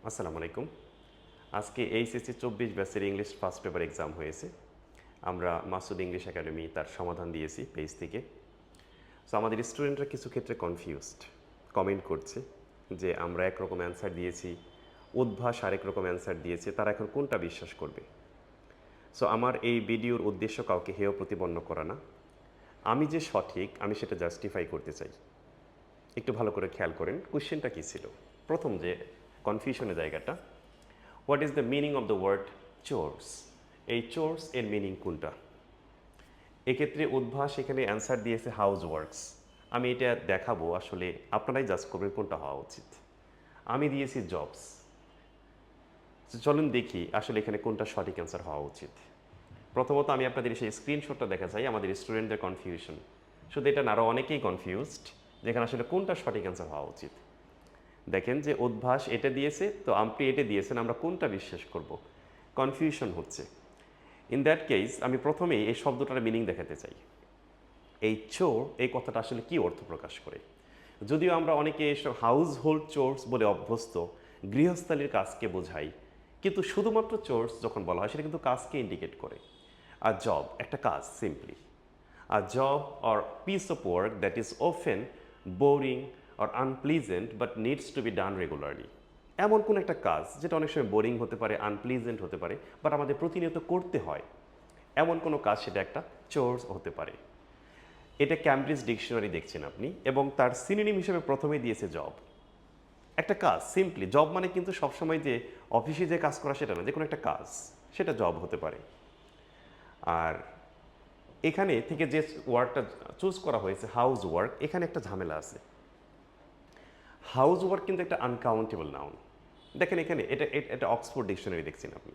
আসসালামু আলাইকুম। আজকে এইচএসসি ২৪ ব্যাচের ইংলিশ ফার্স্ট পেপার এক্সাম হয়েছে। আমরা মাসুদ ইংলিশ একাডেমি তার সমাধান দিয়েছি পেজ থেকে। সো আমাদের স্টুডেন্টরা কিছু ক্ষেত্রে কনফিউজড, কমেন্ট করছে যে আমরা একরকম অ্যান্সার দিয়েছি, উদ্ভাস আরেক রকম অ্যান্সার দিয়েছে, তারা এখন কোনটা বিশ্বাস করবে? সো আমার এই ভিডিওর উদ্দেশ্য কাউকে হেয় প্রতিপন্ন করা না। আমি যে সঠিক আমি সেটা জাস্টিফাই করতে চাই। একটু ভালো করে খেয়াল করেন কোশ্চেনটা কী ছিল। প্রথম যে কনফিউশনের জায়গাটা, what is the meaning of the word chores? এই চোর্স এর মিনিং কোনটা? এক্ষেত্রে উদ্ভাস এখানে অ্যান্সার দিয়েছে হাউস ওয়ার্কস। আমি এটা দেখাবো, আসলে আপনারাই জাজ করবেন কোনটা হওয়া উচিত। আমি দিয়েছি জবস। চলুন দেখি আসলে এখানে কোনটা সঠিক অ্যান্সার হওয়া উচিত। প্রথমত আমি আপনাদের সেই স্ক্রিনশটটা দেখা চাই, আমাদের স্টুডেন্টদের কনফিউশন। শুধু এটা না, আরও অনেকেই কনফিউজড যেখানে আসলে কোনটা সঠিক অ্যান্সার হওয়া উচিত। দেখেন যে উদ্ভাস এটা দিয়েছে, তো আপনি এটা দিয়েছেন, আমরা কোনটা বিশ্বাস করব? কনফিউশন হচ্ছে। ইন দ্যাট কেস আমি প্রথমেই এই শব্দটার মিনিং দেখাতে চাই। এই চোর এই কথাটা আসলে কি অর্থ প্রকাশ করে? যদিও আমরা অনেকে এসব হাউস হোল্ড চোর্স বলে অভ্যস্ত, গৃহস্থালির কাজকে বোঝাই, কিন্তু শুধুমাত্র চোর্স যখন বলা হয় সেটা কিন্তু কাজকে ইন্ডিকেট করে। আর জব একটা কাজ, simply a job or piece of work that is often boring or unpleasant but needs to be done regularly. এমন কোন একটা কাজ যেটা অনেক সময় বোরিং হতে পারে, আনপ্লিজেন্ট হতে পারে, বাট আমাদের প্রতিনিয়ত করতে হয়, এমন কোনো কাজ সেটা একটা চোর্স হতে পারে। এটা ক্যামব্রিজ ডিকশনারি দেখছেন আপনি, এবং তার সিনোনিম হিসেবে প্রথমেই দিয়েছে জব। একটা কাজ, সিম্পলি জব মানে কিন্তু সবসময় যে অফিসে যে কাজ করা সেটা না, যে কোনো একটা কাজ সেটা জব হতে পারে। আর এখানে থেকে যে ওয়ার্ডটা চুজ করা হয়েছে হাউস ওয়ার্ক, এখানে একটা ঝামেলা আছে। হাউস ওয়ার্ক কিন্তু একটা আনকাউন্টেবল নাউন। দেখেন এখানে এটা এটা অক্সফোর্ড ডিকশনারি দেখছেন আপনি।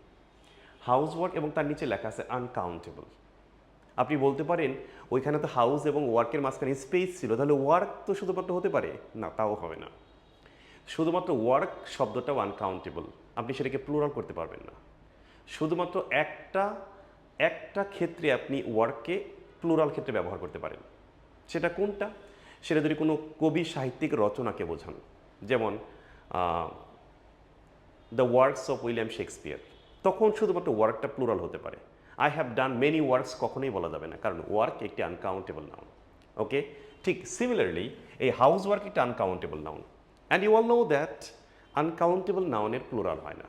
হাউস ওয়ার্ক এবং তার নিচে লেখা আছে আনকাউন্টেবল। আপনি বলতে পারেন ওইখানে তো হাউস এবং ওয়ার্কের মাঝখানে স্পেস ছিল, তাহলে ওয়ার্ক তো শুধুমাত্র হতে পারে না, তাও হবে না। শুধুমাত্র ওয়ার্ক শব্দটাও আনকাউন্টেবল, আপনি সেটাকে প্লুরাল করতে পারবেন না। শুধুমাত্র একটা একটা ক্ষেত্রে আপনি ওয়ার্ককে প্লুরাল ক্ষেত্রে ব্যবহার করতে পারেন। সেটা কোনটা? সেটা যদি কোনো কবি সাহিত্যিক রচনাকে বোঝান, যেমন the works of William Shakespeare, তখন শুধুমাত্র ওয়ার্কটা প্লুরাল হতে পারে। I have done many works কখনোই বলা যাবে না, কারণ ওয়ার্ক একটি আনকাউন্টেবল নাউন। ওকে, ঠিক সিমিলারলি এই হাউস ওয়ার্ক একটা uncountable noun, and you all know that uncountable নাউনের প্লুরাল হয় না।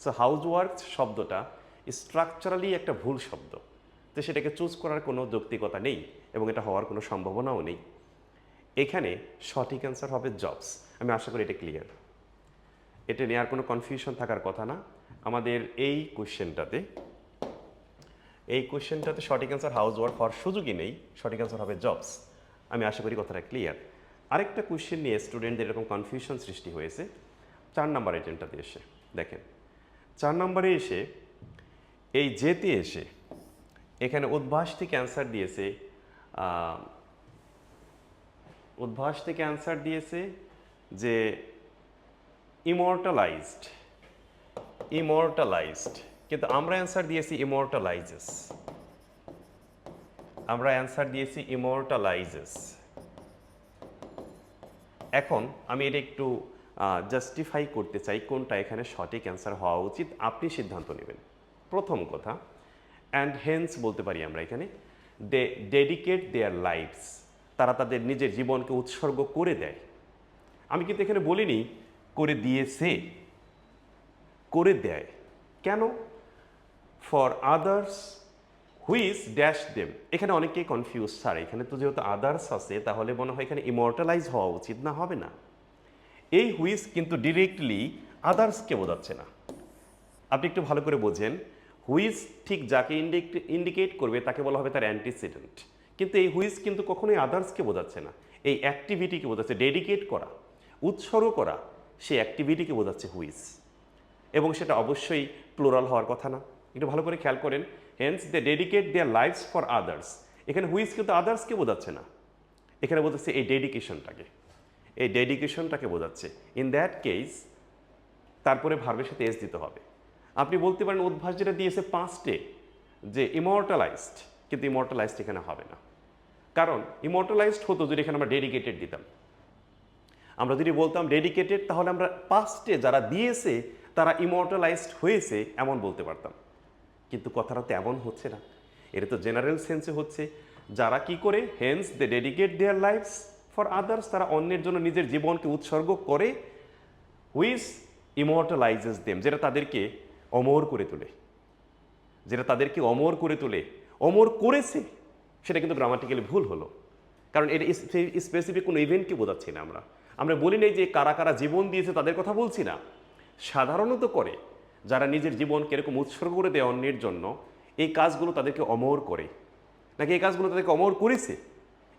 সো হাউস ওয়ার্ক শব্দটা স্ট্রাকচারালি একটা ভুল শব্দ, তো সেটাকে চুজ করার কোনো যৌক্তিকতা নেই এবং এটা হওয়ার কোনো সম্ভাবনাও নেই। এখানে সঠিক অ্যান্সার হবে জবস। আমি আশা করি এটা ক্লিয়ার। এটা নিয়ে আর কোনো কনফিউশন থাকার কথা না। আমাদের এই কোশ্চেনটাতে সঠিক অ্যান্সার হাউস ওয়ার্ক হওয়ার সুযোগই নেই, সঠিক অ্যান্সার হবে জবস। আমি আশা করি কথাটা ক্লিয়ার। আরেকটা কোশ্চেন নিয়ে স্টুডেন্টদের এরকম কনফিউশন সৃষ্টি হয়েছে 4 নম্বর আইটেমটাতে এসে। দেখেন 4 নম্বরে এসে এই যেতে এসে এখানে উদ্ভাস থেকে অ্যান্সার দিয়েছে, যে ইমর্টালাইজড। কিন্তু আমরা অ্যান্সার দিয়েছি ইমর্টালাইজেস। এখন আমি এটা একটু জাস্টিফাই করতে চাই কোনটা এখানে সঠিক অ্যান্সার হওয়া উচিত, আপনি সিদ্ধান্ত নেবেন। প্রথম কথা, অ্যান্ড হেন্স বলতে পারি আমরা এখানে, দে ডেডিকেট দেয়ার লাইফস, তারা তাদের নিজের জীবনকে উৎসর্গ করে দেয়। আমি কিন্তু এখানে বলিনি করে দিয়েছে, করে দেয়। কেন? For others which dash them. এখানে অনেকেই কনফিউজ, স্যার এখানে তো যেহেতু আদার্স আছে তাহলে মনে হয় এখানে ইমর্টালাইজ হওয়া উচিত, না হবে না। এই হুইচ কিন্তু ডিরেক্টলি আদার্সকে বোঝাচ্ছে না। আপনি একটু ভালো করে বোঝেন, হুইচ ঠিক যাকে ইন্ডিকেট করবে তাকে বলা হবে তার অ্যান্টিসিডেন্ট, কিন্তু এই হুইচ কিন্তু কখনোই আদার্সকে বোঝাচ্ছে না, এই অ্যাক্টিভিটিকে বোঝাচ্ছে। ডেডিকেট করা, উৎসর্গ করা, সেই অ্যাক্টিভিটিকে বোঝাচ্ছে হুইচ, এবং সেটা অবশ্যই প্লুরাল হওয়ার কথা না। একটু ভালো করে খেয়াল করেন, hence they dedicate their lives for others. এখানে হুইচ কিন্তু আদার্সকে বোঝাচ্ছে না, এখানে বোঝাচ্ছে এই ডেডিকেশনটাকে বোঝাচ্ছে। ইন দ্যাট কেস তারপরে ভার্বের সাথে এস দিতে হবে। আপনি বলতে পারেন উদ্ভাস যেটা দিয়েছে পাস্টে, যে ইমর্টালাইজড, কিন্তু ইমর্টালাইজড এখানে হবে না, কারণ ইমর্টালাইজড হতো যদি এখানে আমরা ডেডিকেটেড দিতাম। আমরা যদি বলতাম ডেডিকেটেড, তাহলে আমরা পাস্টে যারা দিয়েছে তারা ইমর্টালাইজড হয়েছে এমন বলতে পারতাম। কিন্তু কথাটা তো এমন হচ্ছে না, এটা তো জেনারেল সেন্সে হচ্ছে যারা কি করে, hence they dedicate their lives for others, তারা অন্যের জন্য নিজের জীবনকে উৎসর্গ করে, হুইচ ইমর্টালাইজেস দেম, যেটা তাদেরকে অমর করে তোলে, যেটা তাদেরকে অমর করে তোলে। অমর করেছে সেটা কিন্তু গ্রামাটিক্যালি ভুল হলো, কারণ এটা স্পেসিফিক কোনো ইভেন্টকে বোঝাচ্ছি না। আমরা বলি নাই যে কারা কারা জীবন দিয়েছে তাদের কথা বলছি না, সাধারণত করে যারা নিজের জীবনকে এরকম উৎসর্গ করে দেয় অন্যের জন্য, এই কাজগুলো তাদেরকে অমর করে, নাকি এই কাজগুলো তাদেরকে অমর করেছে,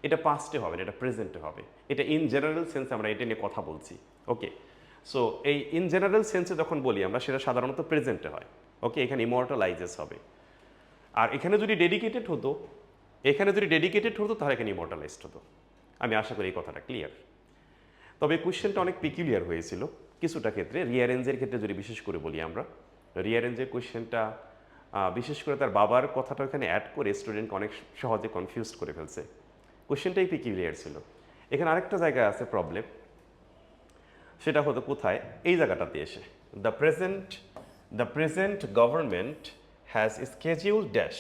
এটা পাস্টে হবে না, এটা প্রেজেন্টে হবে। এটা ইন জেনারেল সেন্সে আমরা এটা নিয়ে কথা বলছি। ওকে, সো এই ইন জেনারেল সেন্সে যখন বলি আমরা, সেটা সাধারণত প্রেজেন্টে হয়। ওকে, এখানে ইমর্টালাইজেস হবে। আর এখানে যদি ডেডিকেটেড হতো, তাহলে এখানে ইমর্টালাইজড হতো। আমি আশা করি এই কথাটা ক্লিয়ার। তবে কোয়েশ্চেনটা অনেক পিকুলিয়ার হয়েছিল কিছুটা ক্ষেত্রে। রিয়ারেঞ্জের ক্ষেত্রে যদি বিশেষ করে বলি আমরা, রিয়ারেঞ্জের কোয়েশ্চেনটা বিশেষ করে তার বাবার কথাটা এখানে অ্যাড করে স্টুডেন্টকে অনেক সহজে কনফিউজড করে ফেলছে। কোয়েশ্চেনটাই পিকুলিয়ার ছিল। এখানে আরেকটা জায়গায় আছে প্রবলেম, সেটা হতো কোথায়, এই জায়গাটাতে এসে, the present government has schedule dash.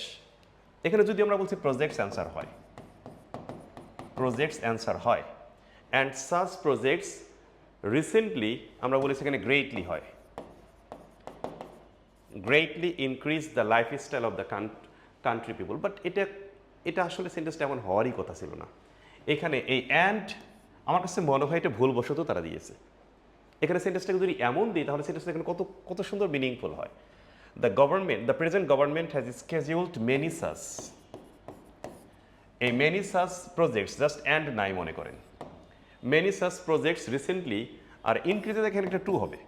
এখানে যদি আমরা বলছি প্রজেক্টস অ্যান্সার হয় অ্যান্ড সাচ প্রজেক্টস রিসেন্টলি, আমরা বলি সেখানে গ্রেটলি হয়, greatly increase the lifestyle of the country people. But এটা আসলে সেন্টেন্সটা এমন হওয়ারই কথা ছিল না। এখানে এই অ্যান্ড আমার কাছে মনে হয় এটা ভুলবশত তারা দিয়েছে। এখানে সেন্টেন্সটাকে যদি এমন দিই তাহলে সেন্টেন্সটা এখানে কত সুন্দর মিনিংফুল হয়। The present government has scheduled many such, এই many such projects, just and নাই মনে করেন, মেনি সাচ প্রজেক্টস রিসেন্টলি, আর ইনক্রিজে এখানে একটা টু হবে।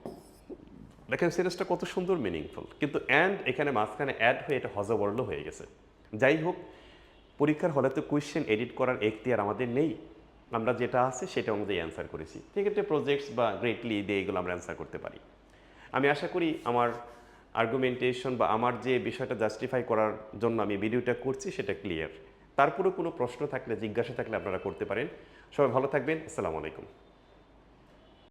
দেখেন সেন্টেন্সটা কত সুন্দর মিনিংফুল, কিন্তু অ্যান্ড এখানে মাঝখানে অ্যাড হয়ে এটা হজবর্ল হয়ে গেছে। যাই হোক, পরীক্ষার হলে তো কোয়েশ্চেন এডিট করার এখতিয়ার আমাদের নেই, আমরা যেটা আছে সেটা অনুযায়ী অ্যান্সার করেছি। সেক্ষেত্রে প্রজেক্টস বা গ্রেটলি দিয়ে এগুলো আমরা অ্যান্সার করতে পারি। আমি আশা করি আমার আর্গুমেন্টেশন বা আমার যে বিষয়টা জাস্টিফাই করার জন্য আমি ভিডিওটা করছি সেটা ক্লিয়ার। তারপরেও কোনো প্রশ্ন থাকলে, জিজ্ঞাসা থাকলে আপনারা করতে পারেন। সবাই ভালো থাকবেন। আসসালামু আলাইকুম।